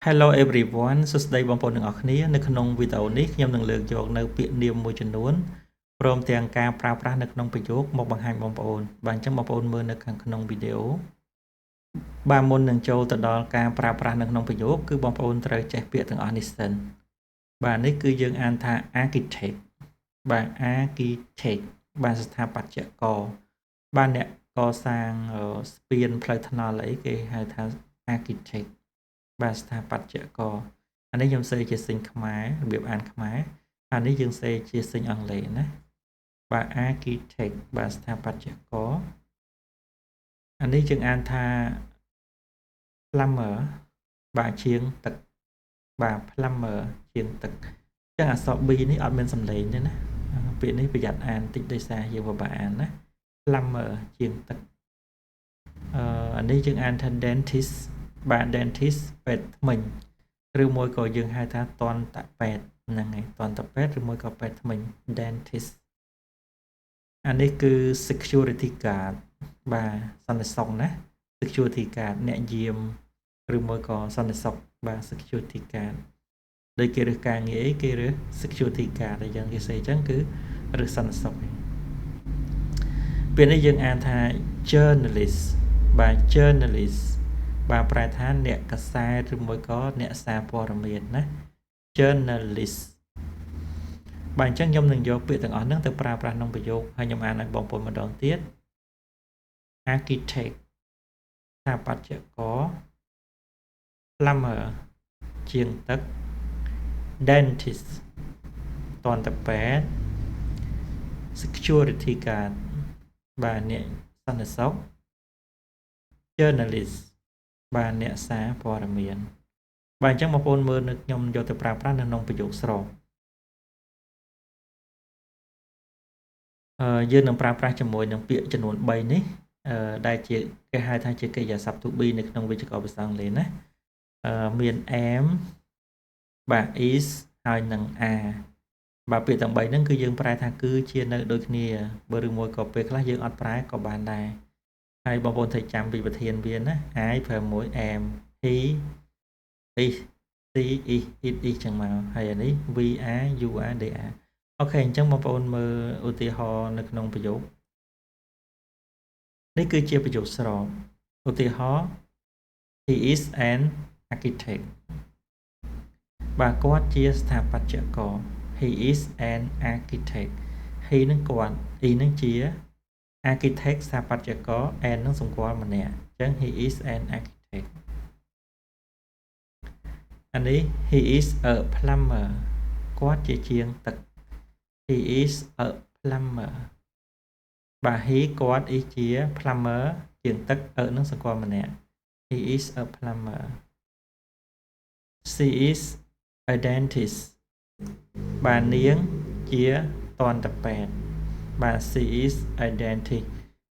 Hello everyone សួស្តីបងប្អូនទាំងអស់គ្នានៅក្នុងវីដេអូនេះខ្ញុំនឹងលើកយកនៅពាក្យនាមមួយចំនួនព្រមទាំងការប្រើប្រាស់នៅក្នុងប្រយោគមកបង្ហាញបងប្អូនបាទអញ្ចឹងបងប្អូនមើលនៅខាងក្នុងវីដេអូបាទមុននឹងចូលទៅដល់ការប្រើប្រាស់នៅក្នុងប្រយោគគឺបងប្អូនត្រូវចេះពាក្យទាំងអស់នេះសិនបាទនេះគឺយើងអានថា architect បាទ architect បាទស្ថាបត្យករបាទអ្នកកសាងស្ពានផ្លូវថ្នល់អីគេហៅថា architect បាទស្ថាបត្យករអានេះខ្ញុំសេជាសិញខ្មែររបៀបអានខ្មែរអានេះយើងសេជាសិញអង់គ្លេសណាបាទ architect បាទស្ថាបត្យករអានេះយើងអានថា plumber បាទជាងទឹកបាទ plumber ជាងទឹកអញ្ចឹងអក្សរ B នេះអត់មានសំឡេងទេណាពាក្យនេះប្រយ័ត្នអានតិចដោយសារយើងពិបាកអានណា plumber ជាងទឹកអានេះយើងអានថា dentist បាទ dentist ពេទ្យធ្មេញឬមួយក៏យើងហៅថាតន្តពេទ្យហ្នឹងហើយតន្តពេទ្យឬមួយក៏ពេទ្យធ្មេញ dentist អានេះគឺ security guard បាទសន្តិសុខណា security guard អ្នកយាមឬមួយក៏សន្តិសុខបាទ security guard ដូចគេរើសការងារអីគេរើស security guard អញ្ចឹងគេសេអញ្ចឹងគឺរើសសន្តិសុខពេលនេះយើងអានថា journalist បាទ journalist បាទប្រែថាអ្នកកាសែតឬមួយក៏អ្នកសារព័ត៌មានណា journalist បាទអញ្ចឹងខ្ញុំនឹងយកពាក្យទាំងអស់ហ្នឹងទៅប្រើប្រាស់ក្នុងប្រយោគហើយខ្ញុំអានឲ្យបងប្អូនម្ដងទៀត architect ស្ថាបត្យករ plumber ជាងទឹក dentist តន្តពេទ្យ security guard បាទអ្នកសន្តិសុខ journalist បាទអ្នកសារព័ត៌មានបាទអញ្ចឹងបងប្អូនមើលនៅខ្ញុំយកទៅប្រើប្រាស់នៅក្នុងប្រយោគស្របយើងនឹងប្រើប្រាស់ជាមួយនឹងពាក្យចំនួន3នេះដែលជាគេហៅថាជាកិរិយាសព្ទ to be នៅក្នុងវេយ្យាករណ៍ភាសាអង់គ្លេសណាមាន am បាទ is ហើយនឹង are បាទពាក្យទាំង3ហ្នឹងគឺយើងប្រែថាគឺជានៅដូចគ្នាបើឬមួយក៏ពេលខ្លះយើងអត់ប្រែក៏បានដែរហើយបងប្អូនត្រូវចាំពីប្រធានវាណា I ប្រើមួយ am he is she is it is ចឹងមកហើយអានេះ we are you are they are អូខេអញ្ចឹងបងប្អូនមើលឧទាហរណ៍នៅក្នុងប្រយោគនេះគឺជាប្រយោគស្របឧទាហរណ៍ he is an architect បាទគាត់ជាស្ថាបត្យករ he is an architect he នឹងគាត់ he នឹងជា architect ស្ថាបត្យករ and នឹងសម្គាល់ម្នាក់អញ្ចឹង he is an architect អានេះ he is a plumber គាត់ជាជាងទឹក he is a plumber បាទ he គាត់ is ជា plumber ជាងទឹកនឹងសម្គាល់ម្នាក់ he is a plumber she is a dentist បាទនាងជាតន្តពេទ្យបាទ she is a dentist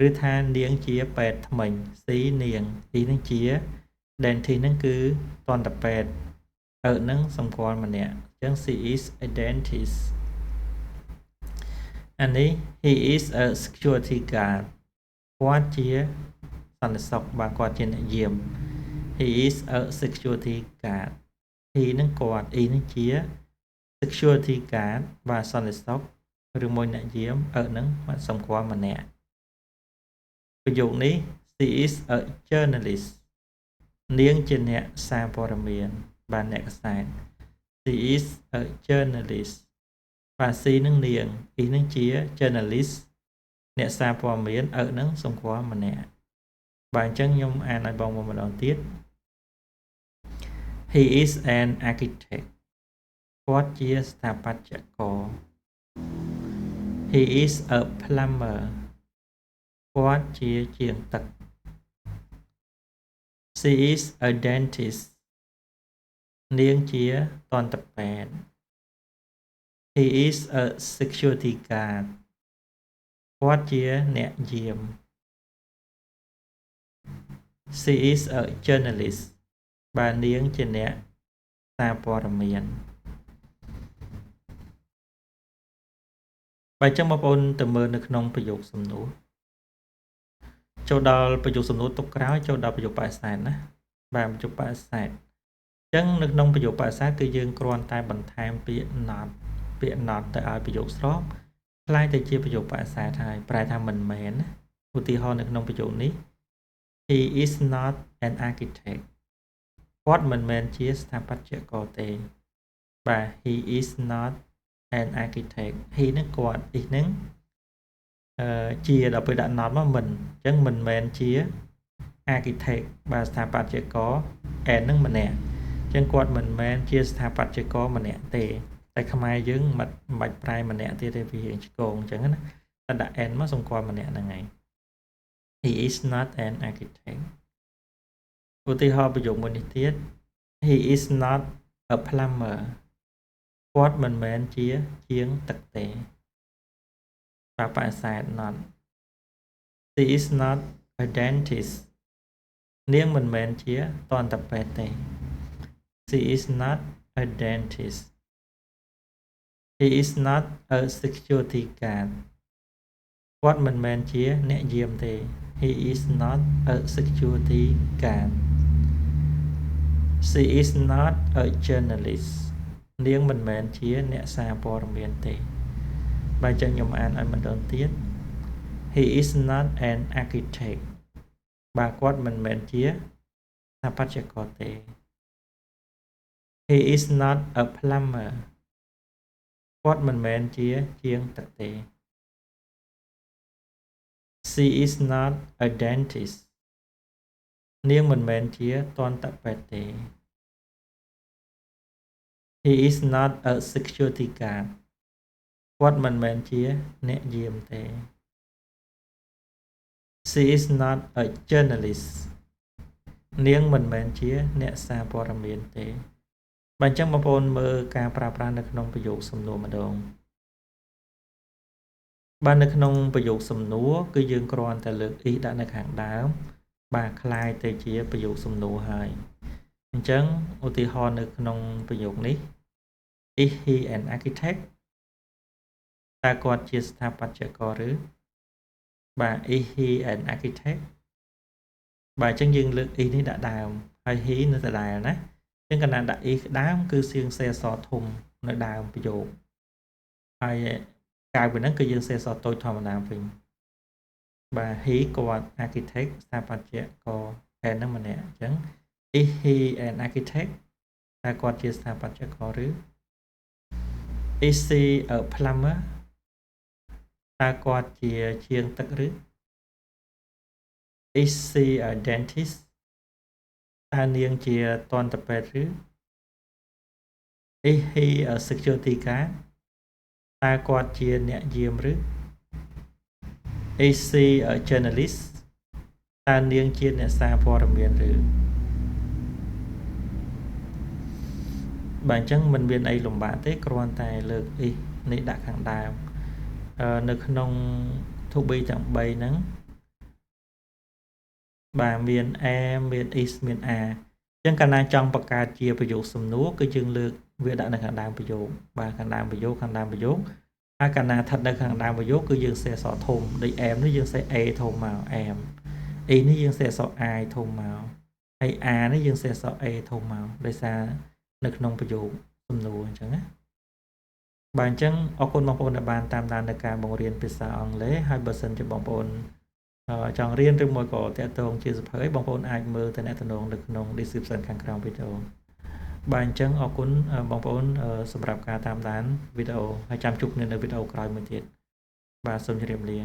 ឬថានាងជាពេទ្យធ្មេញ she នាង he នឹងជា dentist នឹងគឺតន្តពេទ្យនឹងសម្គាល់ម្នាក់អញ្ចឹង she is a dentist អានេះ he is a security guard គាត់ជាសន្តិសុខបាទគាត់ជាអ្នកយាម he is a security guard he នឹងគាត់ he នឹងជា security guard បាទសន្តិសុខឬមួយអ្នកយាមនឹងសម្គាល់ម្នាក់ប្រយោគនេះ she is a journalist នាងជាអ្នកសារព័ត៌មានបាទអ្នកកាសែត she is a journalist បាទ she នឹងនាង he នឹងជា journalist អ្នកសារព័ត៌មាននឹងសម្គាល់ម្នាក់បាទអញ្ចឹងខ្ញុំអានឲ្យបងម្ដងទៀត he is an architect គាត់ជាស្ថាបត្យករ he is a plumber គាត់ជាជាងទឹក she is a dentist នាងជាតន្តពេទ្យ he is a security guard គាត់ជាអ្នកយាម she is a journalist បាទនាងជាអ្នកសារព័ត៌មានបើអញ្ចឹងបងប្អូនទៅមើលនៅក្នុងប្រយោគសំណួរចូលដល់ប្រយោគសំណួរទុកក្រោយចូលដល់ប្រយោគបដិសេធណាបាទប្រយោគបដិសេធ ចឹងនៅក្នុងប្រយោគបដិសេធគឺយើងគ្រាន់តែបន្ថែមពាក្យ not ពាក្យ not ទៅឲ្យប្រយោគស្របខ្លាយទៅជាប្រយោគបដិសេធហើយប្រែថាមិនមែនណាឧទាហរណ៍នៅក្នុងប្រយោគនេះ he is not an architect គាត់មិនមែនជាស្ថាបត្យករទេបាទ he is not an architect he នឹងគាត់ is នឹងជាដល់ពេលដាក់ not មកមិនអញ្ចឹងមិនមែនជា architect បាទស្ថាបត្យករ and នឹងម្នាក់អញ្ចឹងគាត់មិនមែនជាស្ថាបត្យករម្នាក់ទេតែខ្មែរយើងមិនបាច់ប្រែម្នាក់ទៀតទេវារៀងឆ្កងអញ្ចឹងណាតែដាក់ and មកសម្គាល់ម្នាក់ហ្នឹងឯង he is not an architect ឧទាហរណ៍ប្រយោគមួយនេះទៀត he is not a plumber គាត់មិនមែនជាជាងទឹកទេបបិសេធ not she is not a dentist នាងមិនមែនជាតន្តពេទ្យទេ she is not a dentist he is not a security guard គាត់មិនមែនជាអ្នកយាមទេ he is not a security guard she is not a journalist នាងមិនមែនជាអ្នកសារព័ត៌មានទេបើចឹងខ្ញុំអានឲ្យម្ដងទៀត he is not an architect បាទគាត់មិនមែនជាស្ថាបត្យករទេ he is not a plumber គាត់មិនមែនជាជាងទឹកទេ she is not a dentist នាងមិនមែនជាតន្តពេទ្យទេ he is not a security guard គាត់មិនមែនជាអ្នកយាមទេ she is not a journalist នាងមិនមែនជាអ្នកសារព័ត៌មានទេបើអញ្ចឹងបងប្អូនមើលការប្រើប្រាស់នៅក្នុងប្រយោគសំណួរម្ដងបាទនៅក្នុងប្រយោគសំណួរគឺយើងគ្រាន់តែលើក is ដាក់នៅខាងដើមបាទคล้ายទៅជាប្រយោគសំណួរហើយអញ្ចឹងឧទាហរណ៍នៅក្នុងប្រយោគនេះ is he an architect តើគាត់ជាស្ថាបត្យករឬបាទ is he an architect បាទអញ្ចឹងយើងលើក is នេះដាក់ដើមហើយ he នៅដដែលណាអញ្ចឹងកាលណាដាក់ is ដើមគឺសៀងសេអក្សរធំនៅដើមប្រយោគហើយក្រៅពីហ្នឹងគឺយើងសេអក្សរតូចធម្មតាវិញបាទ he គាត់ architect ស្ថាបត្យករ and ហ្នឹងម្នាក់អញ្ចឹង is he an architect តើគាត់ជាស្ថាបត្យករឬ is she a plumber តើគាត់ជាជាងទឹកឬ is she a dentist តើនាងជាតន្តពេទ្យឬ is he a security guard តើគាត់ជាអ្នកយាមឬ is she a journalist តើនាងជាអ្នកសារព័ត៌មានឬបាទអញ្ចឹងមិនមានអីលំបាកទេគ្រាន់តែលើក is នេះដាក់ខាងដើមនៅក្នុង to be ទាំង3ហ្នឹងបាទមាន am មាន is មាន are អញ្ចឹងកាលណាចង់បង្កើតជាប្រយោគសំណួរគឺយើងលើកវាដាក់នៅខាងដើមប្រយោគបាទខាងដើមប្រយោគហើយកាលណាស្ថិតនៅខាងដើមប្រយោគគឺយើងសេអក្សរធំដូច am នេះយើងសេ a ធំមក am is នេះយើងសេអក្សរ i ធំមកហើយ are នេះយើងសេអក្សរ a ធំមកដោយសារនៅក្នុងប្រយោគសំណួរអញ្ចឹងណាបាទអញ្ចឹងអរគុណបងប្អូនដែលបានតាមដាននៅការបង្រៀនភាសាអង់គ្លេសហើយបើសិនជាបងប្អូនចង់រៀនឬមួយក៏តាក់ទងជាសភៅអីបងប្អូនអាចមើលតំណែងនៅក្នុង description ខាងក្រោមវីដេអូបាទអញ្ចឹងអរគុណបងប្អូនសម្រាប់ការតាមដានវីដេអូហើយចាំជួបគ្នានៅវីដេអូក្រោយមួយទៀតបាទសូមជម្រាបលា